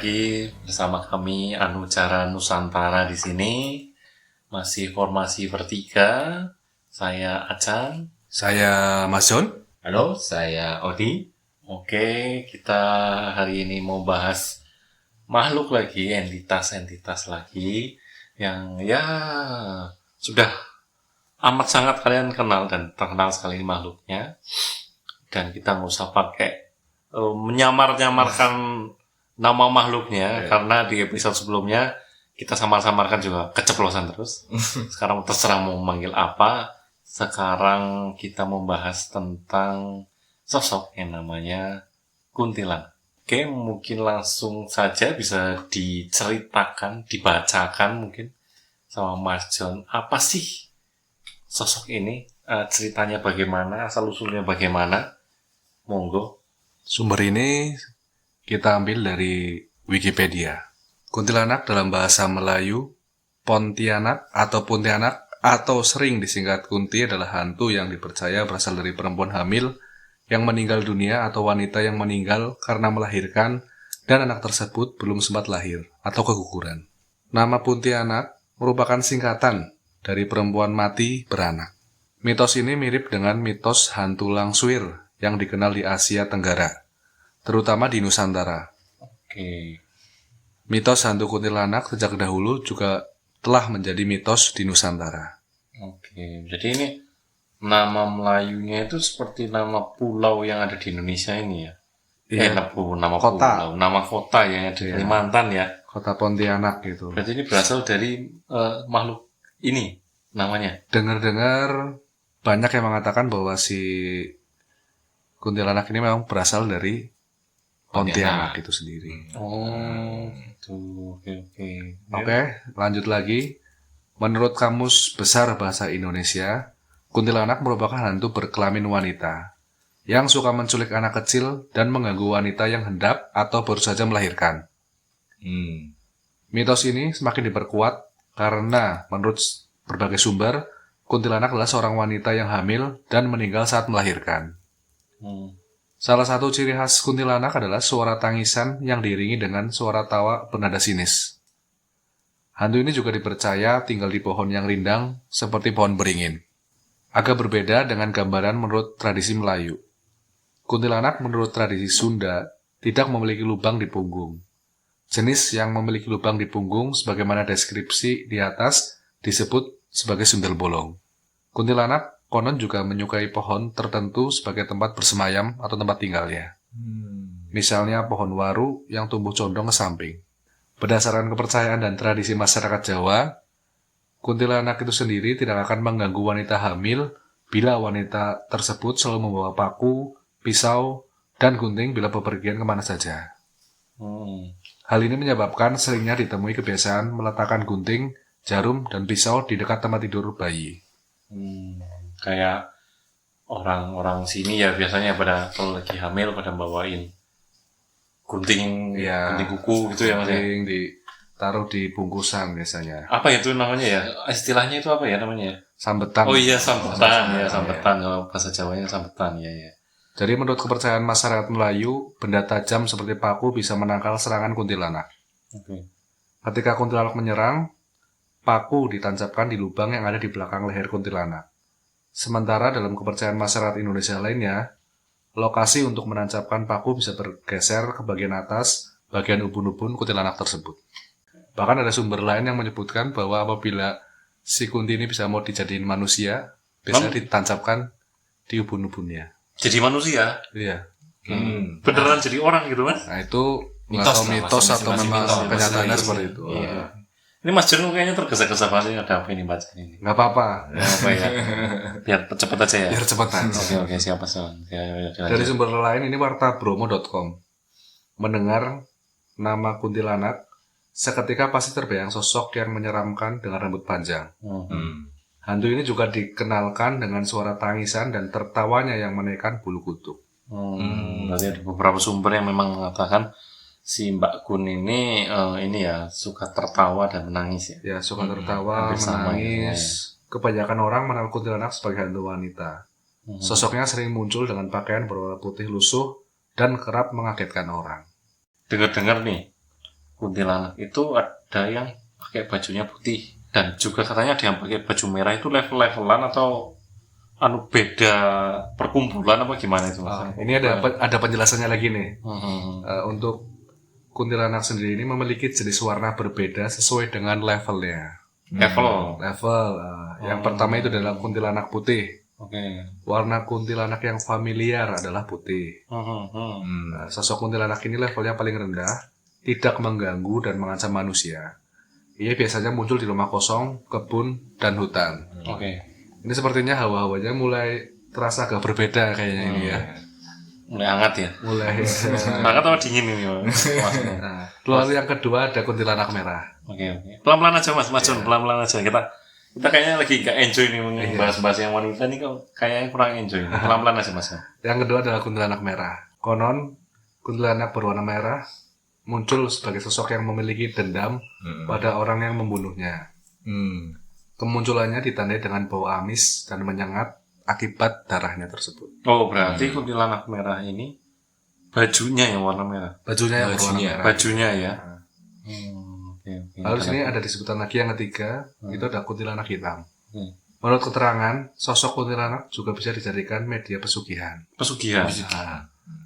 lagi bersama kami Anucara Nusantara di sini. Masih formasi bertiga. Saya Acan. Saya Mas John. Halo, saya Odi. Oke, kita hari ini mau bahas makhluk lagi, entitas-entitas lagi yang ya sudah amat sangat kalian kenal dan terkenal sekali makhluknya. Dan kita nggak usah pakai menyamar-nyamarkan nama makhluknya, karena di episode sebelumnya kita samar-samarkan juga keceplosan terus. Sekarang terserah mau manggil apa. Sekarang kita membahas tentang sosok yang namanya kuntilanak. Oke, mungkin langsung saja bisa diceritakan, dibacakan mungkin sama Mas John. Apa sih sosok ini? Ceritanya bagaimana? Asal-usulnya bagaimana? Monggo. Sumber ini kita ambil dari Wikipedia. Kuntilanak dalam bahasa Melayu, Pontianak atau Pontianak atau sering disingkat Kunti adalah hantu yang dipercaya berasal dari perempuan hamil yang meninggal dunia atau wanita yang meninggal karena melahirkan dan anak tersebut belum sempat lahir atau keguguran. Nama Pontianak merupakan singkatan dari perempuan mati beranak. Mitos ini mirip dengan mitos hantu Langsuir yang dikenal di Asia Tenggara, terutama di Nusantara. Oke. Mitos hantu kuntilanak sejak dahulu juga telah menjadi mitos di Nusantara. Oke. Jadi ini nama Melayunya itu seperti nama pulau yang ada di Indonesia ini ya? Iya. Nama Kota. pulau. Nama kota yang ada di Kalimantan ya? Kota Pontianak gitu. Berarti ini berasal dari makhluk ini namanya? Dengar-dengar banyak yang mengatakan bahwa si kuntilanak ini memang berasal dari Pontianak itu sendiri. Oh, gitu. Oke. Oke, lanjut lagi. Menurut Kamus Besar Bahasa Indonesia, kuntilanak merupakan hantu berkelamin wanita yang suka menculik anak kecil dan mengganggu wanita yang hendak atau baru saja melahirkan. Mitos ini semakin diperkuat karena menurut berbagai sumber, kuntilanak adalah seorang wanita yang hamil dan meninggal saat melahirkan. Salah satu ciri khas kuntilanak adalah suara tangisan yang diiringi dengan suara tawa bernada sinis. Hantu ini juga dipercaya tinggal di pohon yang rindang seperti pohon beringin. Agak berbeda dengan gambaran menurut tradisi Melayu. Kuntilanak menurut tradisi Sunda tidak memiliki lubang di punggung. Jenis yang memiliki lubang di punggung sebagaimana deskripsi di atas disebut sebagai sundel bolong. Kuntilanak konon juga menyukai pohon tertentu sebagai tempat bersemayam atau tempat tinggalnya. Misalnya pohon waru yang tumbuh condong ke samping. Berdasarkan kepercayaan dan tradisi masyarakat Jawa, kuntilanak itu sendiri tidak akan mengganggu wanita hamil bila wanita tersebut selalu membawa paku, pisau, dan gunting bila bepergian kemana saja. Hal ini menyebabkan seringnya ditemui kebiasaan meletakkan gunting, jarum, dan pisau di dekat tempat tidur bayi. Kayak orang-orang sini ya biasanya pada kalau lagi hamil pada bawain gunting, gunting kuku gitu ya Mas ya? Gunting ditaruh di bungkusan biasanya. Apa itu namanya ya? Istilahnya itu apa ya namanya? Sambetan. Oh iya, sambetan. Ya, sambetan. Kalau bahasa Jawanya sambetan, ya. Jadi menurut kepercayaan masyarakat Melayu, benda tajam seperti paku bisa menangkal serangan kuntilanak. Oke. Ketika kuntilanak menyerang, paku ditancapkan di lubang yang ada di belakang leher kuntilanak. Sementara dalam kepercayaan masyarakat Indonesia lainnya, lokasi untuk menancapkan paku bisa bergeser ke bagian atas, bagian ubun-ubun kuntilanak tersebut. Bahkan ada sumber lain yang menyebutkan bahwa apabila si kunti ini bisa mau dijadiin manusia, bisa ditancapkan di ubun-ubunnya. Jadi manusia? Iya. Beneran jadi orang gitu Mas? Nah itu Mitos mitos lah, atau masih memang mitos, kenyataannya masih seperti mitos. itu. Iya. Ini Mas Jun kayaknya tergesa-gesa banget ada apa ini baca ini. Nggak apa-apa. Apa ya? Biar cepet aja ya. Biar cepetan. Oke, siapa Son? Dari sumber lain ini wartabromo.com. Mendengar nama kuntilanak, seketika pasti terbayang sosok yang menyeramkan dengan rambut panjang. Hantu ini juga dikenalkan dengan suara tangisan dan tertawanya yang menaikkan bulu kuduk. Berarti ada beberapa sumber yang memang mengatakan si Mbak Kun ini ya suka tertawa dan menangis ya. Ya, suka tertawa, hampir sama menangis. Kebanyakan orang mengenal kuntilanak sebagai hantu wanita. Sosoknya sering muncul dengan pakaian berwarna putih lusuh dan kerap mengagetkan orang. Dengar-dengar nih, kuntilanak itu ada yang pakai bajunya putih dan juga katanya ada yang pakai baju merah. Itu level-levelan atau beda perkumpulan apa gimana itu Mas? Ini ada penjelasannya lagi nih. Hmm. Untuk kuntilanak sendiri ini memiliki jenis warna berbeda sesuai dengan levelnya. Level. Yang pertama itu adalah kuntilanak putih. Oke. Warna kuntilanak yang familiar adalah putih. Sosok kuntilanak ini levelnya paling rendah, tidak mengganggu dan mengancam manusia. Ia biasanya muncul di rumah kosong, kebun, dan hutan. Oke. Ini sepertinya hawa-hawanya mulai terasa agak berbeda kayaknya ini ya. Mulai hangat ya. Mulai. Hangat apa dingin ini maksudnya? Nah, lalu yang kedua ada kuntilanak merah. Oke. Pelan-pelan aja Mas John, pelan-pelan aja. Kita kayaknya lagi gak enjoy nih bahas-bahas yang wanita nih, kok kayaknya kurang enjoy. Pelan-pelan aja Mas. Yang kedua adalah kuntilanak merah. Konon kuntilanak berwarna merah muncul sebagai sosok yang memiliki dendam pada orang yang membunuhnya. Kemunculannya ditandai dengan bau amis dan menyengat akibat darahnya tersebut. Oh, berarti kuntilanak merah ini bajunya yang warna merah. Bajunya yang berwarna merah. Bajunya ya. Okay. Lalu sini ada disebutan lagi yang ketiga, itu ada kuntilanak hitam. Menurut keterangan, sosok kuntilanak juga bisa dijadikan media pesugihan. Pesugihan.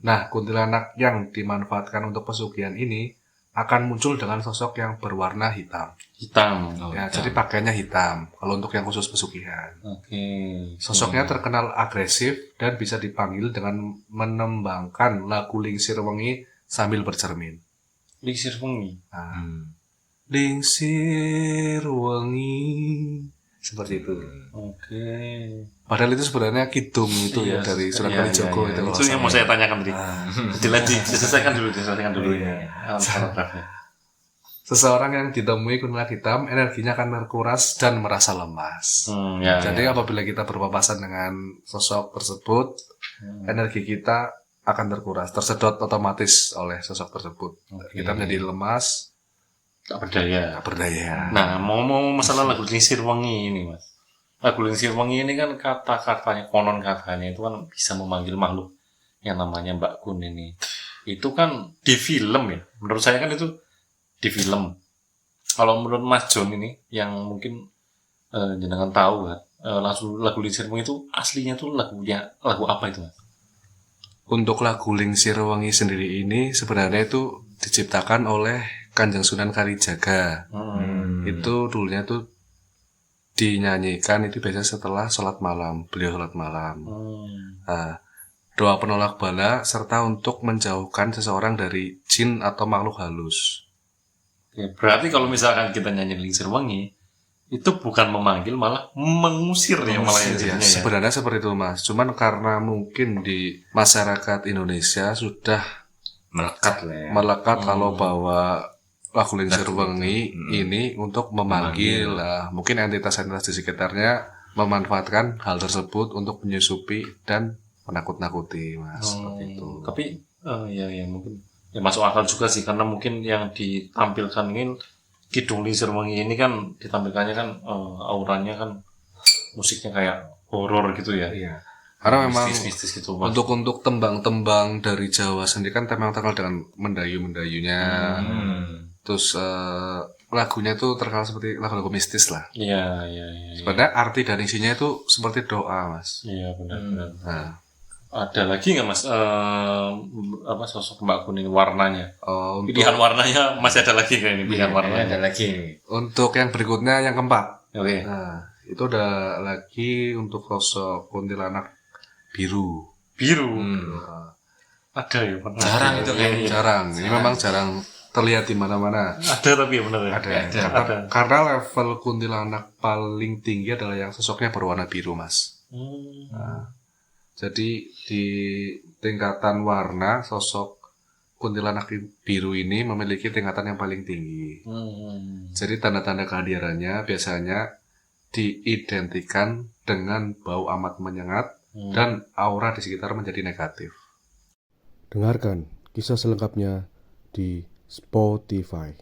Nah, kuntilanak yang dimanfaatkan untuk pesugihan ini akan muncul dengan sosok yang berwarna hitam. Hitam. Jadi pakaiannya hitam. Kalau untuk yang khusus pesugihan. Oke. Sosoknya terkenal agresif dan bisa dipanggil dengan menembangkan lagu Lingsir Wengi sambil bercermin. Lingsir Wengi. Lingsir Wengi, seperti itu. Oke. Padahal itu sebenarnya kidung itu ya dari Sunan Kalijogo itu. Itu yang mau saya tanyakan tadi. Diselesaikan dulu ya. Seseorang yang ditemui kuntilanak hitam, energinya akan terkuras dan merasa lemas. Jadi apabila kita berpapasan dengan sosok tersebut, energi kita akan terkuras, tersedot otomatis oleh sosok tersebut. Kita menjadi lemas, tak berdaya. Nah, mau masalah lagu Lingsir Wengi ini, Mas. Lagu Lingsir Wengi ini kan kata-katanya, konon katanya itu kan bisa memanggil makhluk yang namanya Mbak Kun ini. Itu kan di film ya. Menurut saya kan itu di film. Kalau menurut Mas John ini, yang mungkin jenengan tahu kan, lagu Lingsir Wengi itu aslinya tuh lagu apa itu, Mas? Untuk lagu Lingsir Wengi sendiri ini sebenarnya itu diciptakan oleh Kanjeng Sunan Kalijaga. Itu dulunya tuh dinyanyikan itu biasanya setelah sholat malam. Beliau sholat malam. Doa penolak bala serta untuk menjauhkan seseorang dari jin atau makhluk halus. Oke, berarti kalau misalkan kita nyanyi Lingsir Wengi, itu bukan memanggil, malah mengusir ya malah ya. Sebenarnya seperti itu Mas. Cuman karena mungkin di masyarakat Indonesia sudah melekat kalau bahwa lagu Lingsir Wengi ini untuk memanggil mungkin entitas-entitas di sekitarnya memanfaatkan hal tersebut untuk menyusupi dan menakut-nakuti Mas. Seperti itu. Tapi ya mungkin ya masuk akal juga sih, karena mungkin yang ditampilkan ini Kidung Lingsir Wengi ini kan ditampilkannya kan auranya kan musiknya kayak horor gitu ya. Iya. Karena memang mistis gitu, Mas. untuk tembang-tembang dari Jawa sendiri kan memang terkenal dengan mendayu-mendayunya. Terus lagunya itu terkenal seperti lagu-lagu mistis lah. Iya. Sebenarnya arti dan isinya itu seperti doa, Mas. Iya, benar. Ada lagi nggak Mas sosok Mbak Kun ini warnanya? Pilihan warnanya masih ada lagi kayak ini pilihan warnanya. Ada lagi. Untuk yang berikutnya yang keempat. Oke. Nah, itu ada lagi untuk sosok kuntilanak biru. Ada ya, benar. Jarang itu kayaknya. Jarang. Ini memang jarang terlihat di mana-mana. Ada tapi ya benar ya. Ada. Karena level kuntilanak paling tinggi adalah yang sosoknya berwarna biru, Mas. Jadi di tingkatan warna sosok kuntilanak biru ini memiliki tingkatan yang paling tinggi. Jadi tanda-tanda kehadirannya biasanya diidentikan dengan bau amat menyengat dan aura di sekitar menjadi negatif. Dengarkan kisah selengkapnya di Spotify.